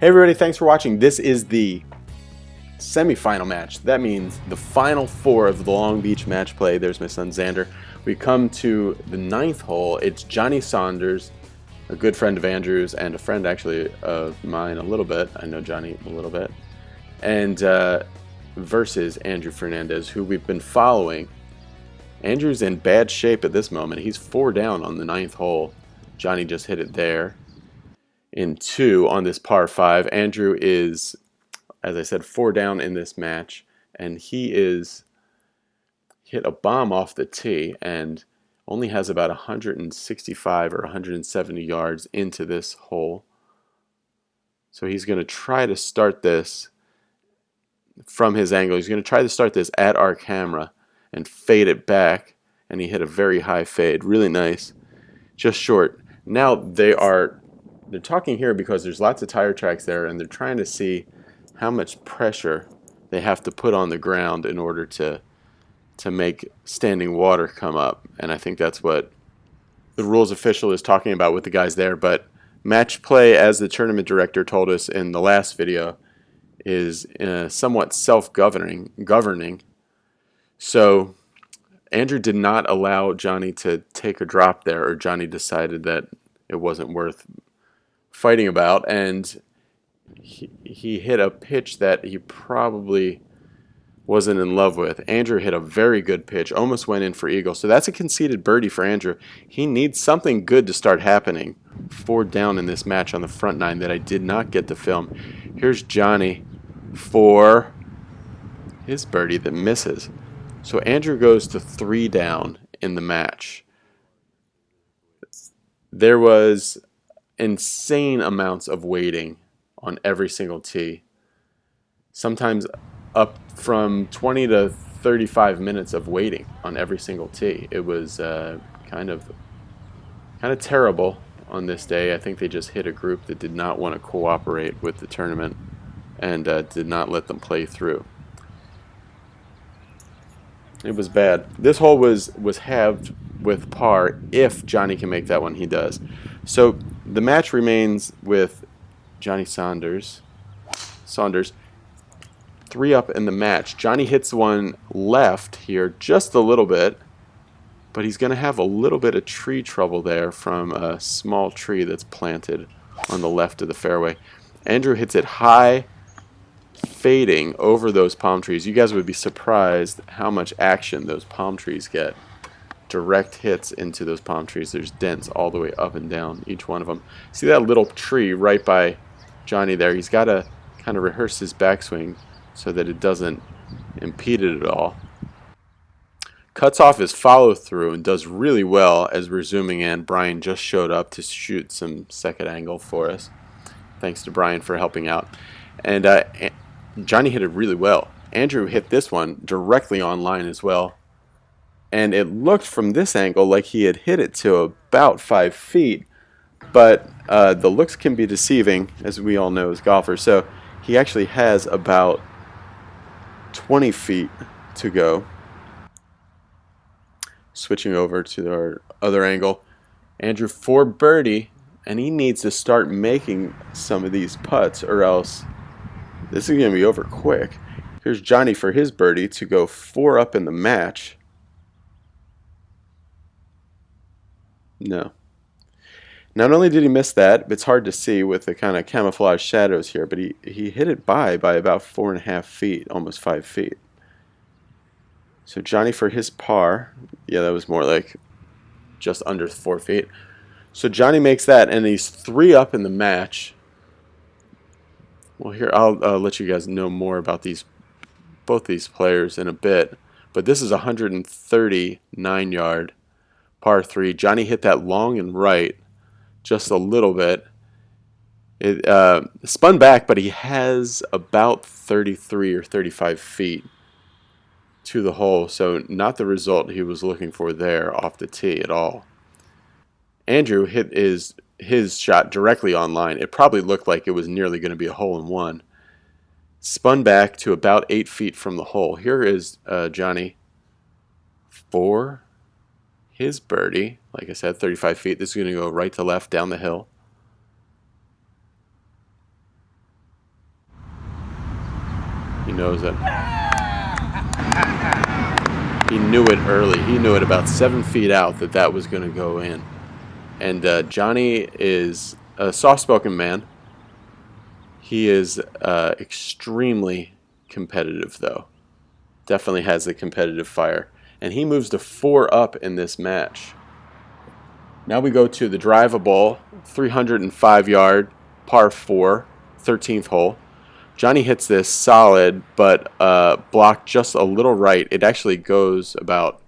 Hey everybody, thanks for watching. This is the semifinal match. That means the final four of the Long Beach match play. There's my son Xander. We come to the ninth hole. It's Jonny Saunders, a good friend of Andrew's and a friend actually of mine a little bit. I know Jonny a little bit. And versus Andrew Fernandes, who we've been following. Andrew's in bad shape at this moment. He's 4 down on the ninth hole. Jonny just hit it there in 2 on this par 5. Andrew is, as I said, 4 down in this match, and he is hit a bomb off the tee and only has about 165 or 170 yards into this hole. So he's going to try to start this from his angle. He's going to try to start this at our camera and fade it back, and he hit a very high fade. Really nice. Just short. Now they're talking here because there's lots of tire tracks there, and they're trying to see how much pressure they have to put on the ground in order to make standing water come up. And I think that's what the rules official is talking about with the guys there. But match play, as the tournament director told us in the last video, is somewhat self-governing. So Andrew did not allow Jonny to take a drop there, or Jonny decided that it wasn't worth fighting about, and he hit a pitch that he probably wasn't in love with. Andrew hit a very good pitch, almost went in for eagle. So that's a conceded birdie for Andrew. He needs something good to start happening. 4 down in this match on the front 9 that I did not get to film. Here's Jonny for his birdie that misses. So Andrew goes to 3 down in the match. There was insane amounts of waiting on every single tee. Sometimes up from 20 to 35 minutes of waiting on every single tee. It was kind of terrible on this day. I think they just hit a group that did not want to cooperate with the tournament and did not let them play through. It was bad. This hole was halved with par. If Jonny can make that one, he does. So the match remains with Jonny Saunders. 3 up in the match. Jonny hits one left here just a little bit, but he's going to have a little bit of tree trouble there from a small tree that's planted on the left of the fairway. Andrew hits it high, fading over those palm trees. You guys would be surprised how much action those palm trees get. Direct hits into those palm trees. There's dents all the way up and down each one of them. See that little tree right by Jonny there? He's got to kind of rehearse his backswing so that it doesn't impede it at all. Cuts off his follow through and does really well. As we're zooming in, Brian just showed up to shoot some second angle for us. Thanks to Brian for helping out. And Jonny hit it really well. Andrew hit this one directly on line as well. And it looked from this angle like he had hit it to about 5 feet. But the looks can be deceiving, as we all know as golfers. So he actually has about 20 feet to go. Switching over to our other angle. Andrew for birdie. And he needs to start making some of these putts, or else this is going to be over quick. Here's Jonny for his birdie to go 4 up in the match. No. Not only did he miss that, it's hard to see with the kind of camouflage shadows here, but he hit it by about 4.5 feet, almost 5 feet. So Jonny for his par. Yeah, that was more like just under 4 feet. So Jonny makes that, and he's 3 up in the match. Well, here I'll let you guys know more about both these players in a bit. But this is a 139-yard par 3. Jonny hit that long and right just a little bit. It spun back, but he has about 33 or 35 feet to the hole. So not the result he was looking for there off the tee at all. Andrew hit his shot directly on line. It probably looked like it was nearly going to be a hole-in-one. Spun back to about 8 feet from the hole. Here is Jonny for his birdie. Like I said, 35 feet. This is going to go right to left down the hill. He knows it. He knew it early. He knew it about 7 feet out that was going to go in. And Jonny is a soft-spoken man. He is extremely competitive, though. Definitely has a competitive fire. And he moves to 4 up in this match. Now we go to the drivable, 305-yard, par 4, 13th hole. Jonny hits this solid, but blocked just a little right. It actually goes about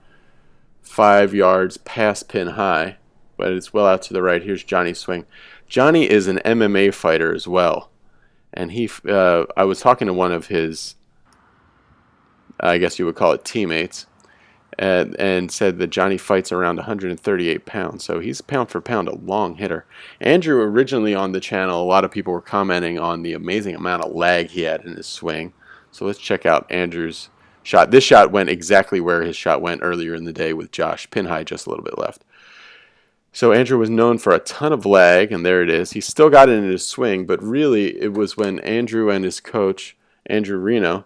5 yards past pin high, but it's well out to the right. Here's Jonny's swing. Jonny is an MMA fighter as well. And I was talking to one of his, I guess you would call it teammates, and said that Jonny fights around 138 pounds. So he's pound for pound a long hitter. Andrew, originally on the channel, a lot of people were commenting on the amazing amount of lag he had in his swing. So let's check out Andrew's shot. This shot went exactly where his shot went earlier in the day with Josh. Pin high, just a little bit left. So Andrew was known for a ton of lag, and there it is. He still got it in his swing, but really it was when Andrew and his coach, Andrew Reno,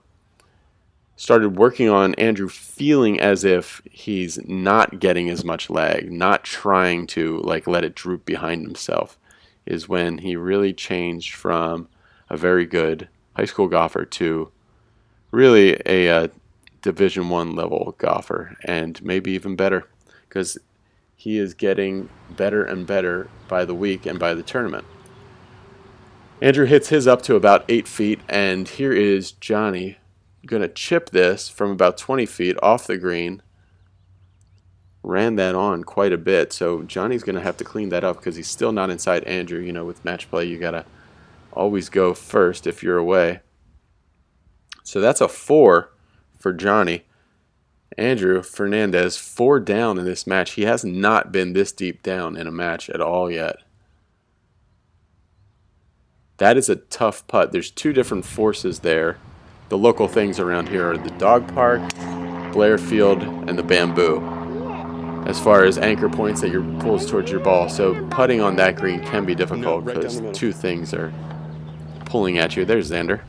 started working on Andrew feeling as if he's not getting as much lag, not trying to let it droop behind himself, is when he really changed from a very good high school golfer to really a Division I level golfer, and maybe even better, because he is getting better and better by the week and by the tournament. Andrew hits his up to about 8 feet, and here is Jonny going to chip this from about 20 feet off the green. Ran that on quite a bit, so Jonny's going to have to clean that up because he's still not inside Andrew. You know, with match play, you got to always go first if you're away. So that's a 4 for Jonny. Andrew Fernandes, 4 down in this match. He has not been this deep down in a match at all yet. That is a tough putt. There's 2 different forces there. The local things around here are the dog park, Blair Field, and the bamboo, as far as anchor points that pulls towards your ball. So putting on that green can be difficult because 2 things are pulling at you. There's Xander.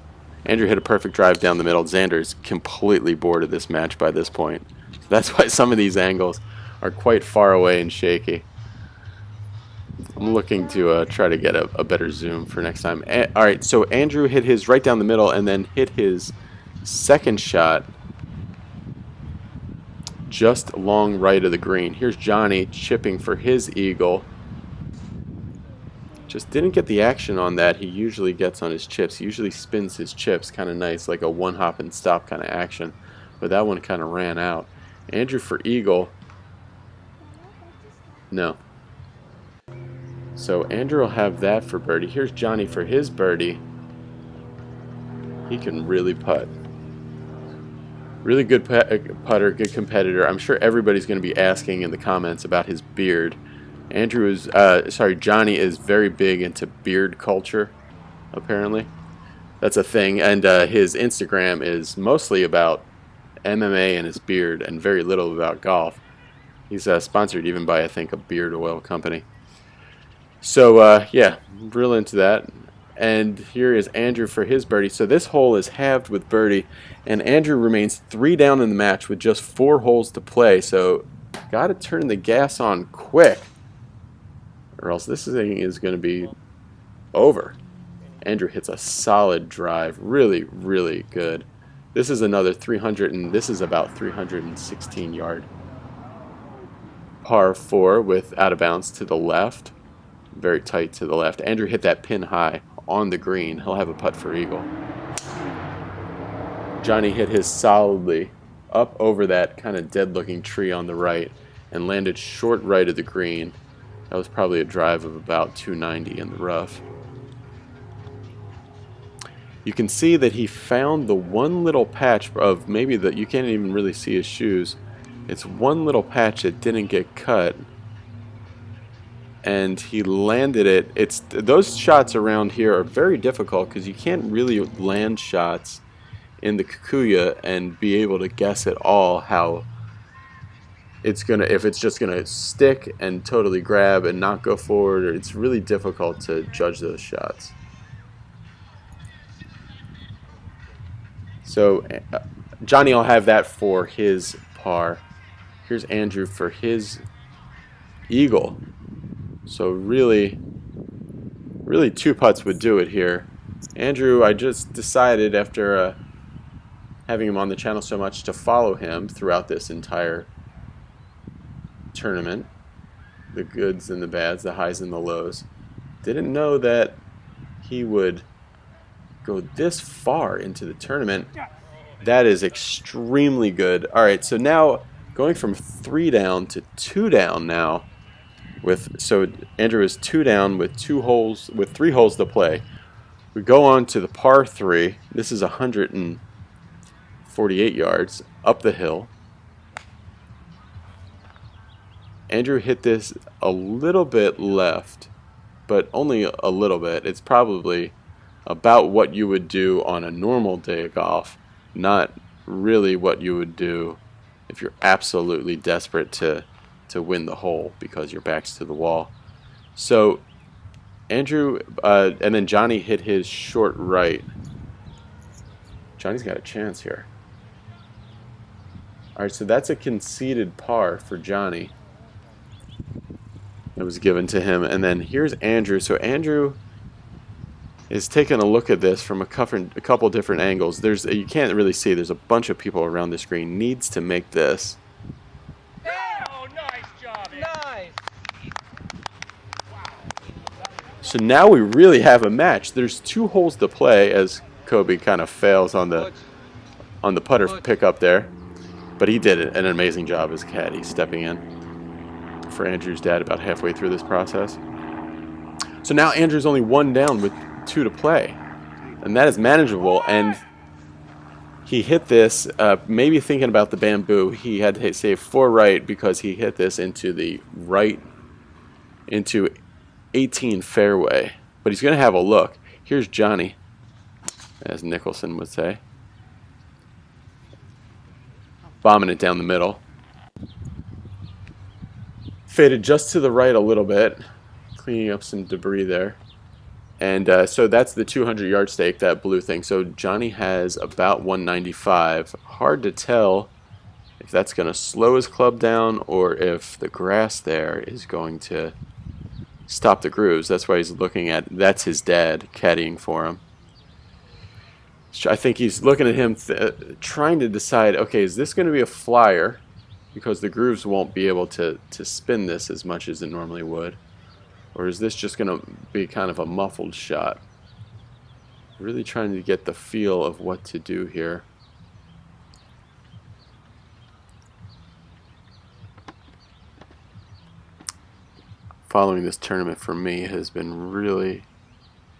Andrew hit a perfect drive down the middle. Xander's completely bored of this match by this point. So that's why some of these angles are quite far away and shaky. I'm looking to try to get a better zoom for next time. All right, so Andrew hit his right down the middle and then hit his second shot just long right of the green. Here's Jonny chipping for his eagle. Just didn't get the action on that he usually gets on his chips. He usually spins his chips kind of nice, like a one hop and stop kind of action. But that one kind of ran out. Andrew for eagle. No. So Andrew will have that for birdie. Here's Jonny for his birdie. He can really putt. Really good putter, good competitor. I'm sure everybody's going to be asking in the comments about his beard. Jonny is very big into beard culture, apparently. That's a thing. And his Instagram is mostly about MMA and his beard and very little about golf. He's sponsored even by, I think, a beard oil company. So, yeah, real into that. And here is Andrew for his birdie. So this hole is halved with birdie, and Andrew remains 3 down in the match with just 4 holes to play. So, got to turn the gas on quick, or else this thing is going to be over. Andrew hits a solid drive, really, really good. This is another 300, and this is about 316 yard par 4 with out of bounds to the left. Very tight to the left. Andrew hit that pin high on the green. He'll have a putt for eagle. Jonny hit his solidly up over that kind of dead looking tree on the right and landed short right of the green. That was probably a drive of about 290 in the rough. You can see that he found the one little patch of maybe that you can't even really see his shoes. It's one little patch that didn't get cut. And he landed it. Those shots around here are very difficult because you can't really land shots in the Kikuya and be able to guess at all how it's gonna, if it's just gonna stick and totally grab and not go forward. Or it's really difficult to judge those shots. So Jonny will have that for his par. Here's Andrew for his eagle. So really, really 2 putts would do it here. Andrew, I just decided after having him on the channel so much to follow him throughout this entire tournament. The goods and the bads, the highs and the lows. Didn't know that he would go this far into the tournament. That is extremely good. Alright, so now going from 3 down to 2 down now. So Andrew is 2 down with 3 holes to play. We go on to the par 3. This is 148 yards up the hill. Andrew hit this a little bit left, but only a little bit. It's probably about what you would do on a normal day of golf, not really what you would do if you're absolutely desperate to win the hole because your back's to the wall. So Andrew, and then Jonny hit his short right. Johnny's got a chance here. Alright, so that's a conceded par for Jonny. That was given to him. And then here's Andrew. So Andrew is taking a look at this from a couple different angles. You can't really see. There's a bunch of people around this green. Needs to make this. Oh, nice job. Nice. So now we really have a match. There's 2 holes to play as Kobe kind of fails on the putter pickup there. But he did an amazing job as caddy stepping in for Andrew's dad about halfway through this process. So now Andrew's only 1 down with 2 to play, and that is manageable. And he hit this, maybe thinking about the bamboo, he had to save 4 right because he hit this into the right, into 18 fairway. But he's going to have a look. Here's Jonny, as Nicholson would say, bombing it down the middle. Faded just to the right a little bit, cleaning up some debris there. And so that's the 200-yard stake, that blue thing. So Jonny has about 195. Hard to tell if that's going to slow his club down or if the grass there is going to stop the grooves. That's why he's looking at, that's his dad caddying for him. I think he's looking at him trying to decide, okay, is this going to be a flyer? Because the grooves won't be able to spin this as much as it normally would. Or is this just going to be kind of a muffled shot? Really trying to get the feel of what to do here. Following this tournament for me has been really,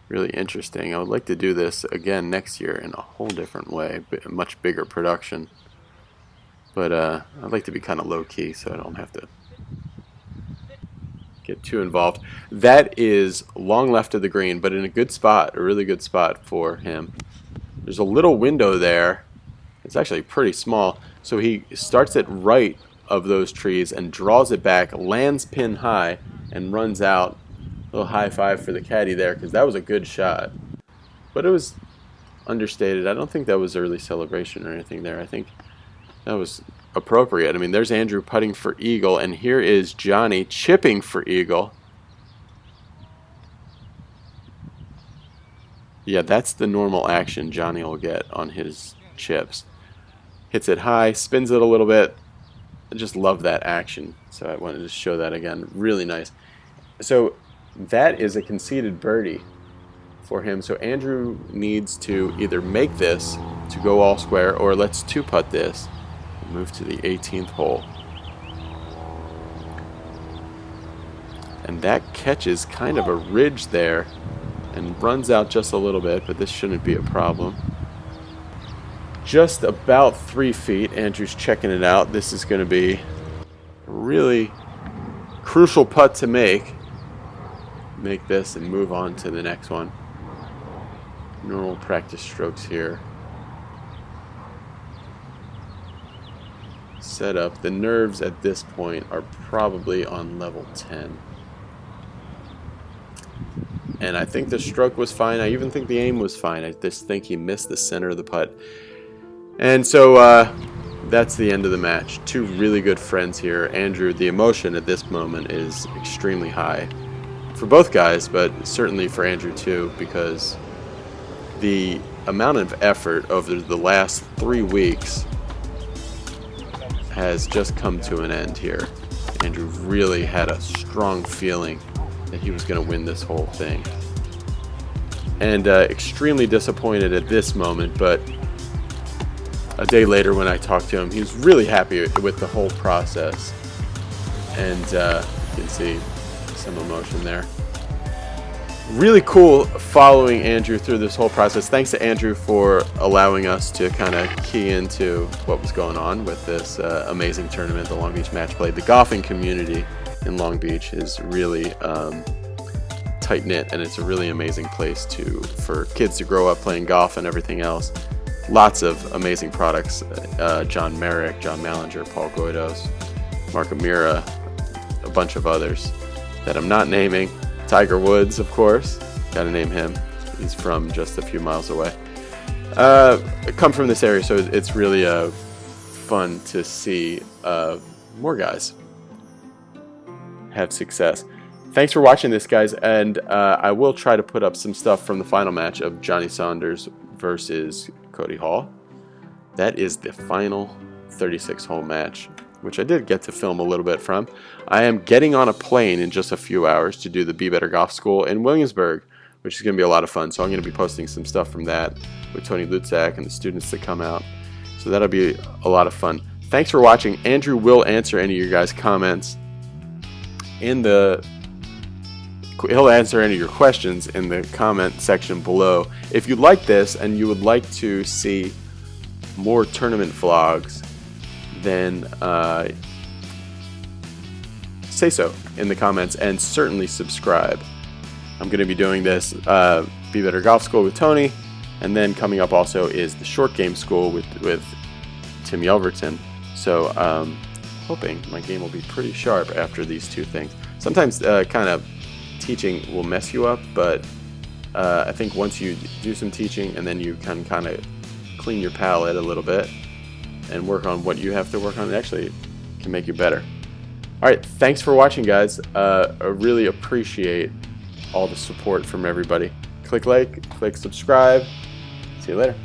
really interesting. I would like to do this again next year in a whole different way, a much bigger production. But I'd like to be kind of low-key so I don't have to get too involved. That is long left of the green, but in a good spot, a really good spot for him. There's a little window there. It's actually pretty small. So he starts it right of those trees and draws it back, lands pin high, and runs out. A little high five for the caddy there because that was a good shot. But it was understated. I don't think that was early celebration or anything there. I think that was appropriate. I mean, there's Andrew putting for eagle, and here is Jonny chipping for eagle. Yeah, that's the normal action Jonny will get on his chips. Hits it high, spins it a little bit. I just love that action, so I wanted to show that again. Really nice. So that is a conceded birdie for him. So Andrew needs to either make this to go all square, or let's 2-putt this. Move to the 18th hole. And that catches kind of a ridge there and runs out just a little bit, but this shouldn't be a problem. Just about 3 feet. Andrew's checking it out. This is going to be a really crucial putt to make. Make this and move on to the next one. Normal practice strokes here. Set up. The nerves at this point are probably on level 10. And I think the stroke was fine. I even think the aim was fine. I just think he missed the center of the putt. And so that's the end of the match. Two really good friends here. Andrew, the emotion at this moment is extremely high for both guys, but certainly for Andrew too, because the amount of effort over the last 3 weeks has just come to an end here. Andrew really had a strong feeling that he was going to win this whole thing. And extremely disappointed at this moment, but a day later when I talked to him, he was really happy with the whole process. And you can see some emotion there. Really cool following Andrew through this whole process. Thanks to Andrew for allowing us to kind of key into what was going on with this amazing tournament, the Long Beach Match Play. The golfing community in Long Beach is really tight-knit, and it's a really amazing place for kids to grow up playing golf and everything else. Lots of amazing products. John Merrick, John Mallinger, Paul Goydos, Mark Amira, a bunch of others that I'm not naming. Tiger Woods, of course. Gotta name him. He's from just a few miles away. Come from this area, so it's really fun to see more guys have success. Thanks for watching this, guys, and I will try to put up some stuff from the final match of Jonny Saunders versus Cody Hall. That is the final 36-hole match, which I did get to film a little bit from. I am getting on a plane in just a few hours to do the Be Better Golf School in Williamsburg, which is going to be a lot of fun. So I'm going to be posting some stuff from that with Tony Lutzak and the students that come out. So that'll be a lot of fun. Thanks for watching. Andrew will answer any of your guys' comments he'll answer any of your questions in the comment section below. If you like this and you would like to see more tournament vlogs, then say so in the comments, and certainly subscribe. I'm going to be doing this Be Better Golf School with Tony, and then coming up also is the Short Game School with Tim Yelverton. So hoping my game will be pretty sharp after these two things. Sometimes kind of teaching will mess you up, but I think once you do some teaching and then you can kind of clean your palate a little bit and work on what you have to work on, it actually can make you better. Alright, thanks for watching, guys. I really appreciate all the support from everybody. Click like, click subscribe. See you later.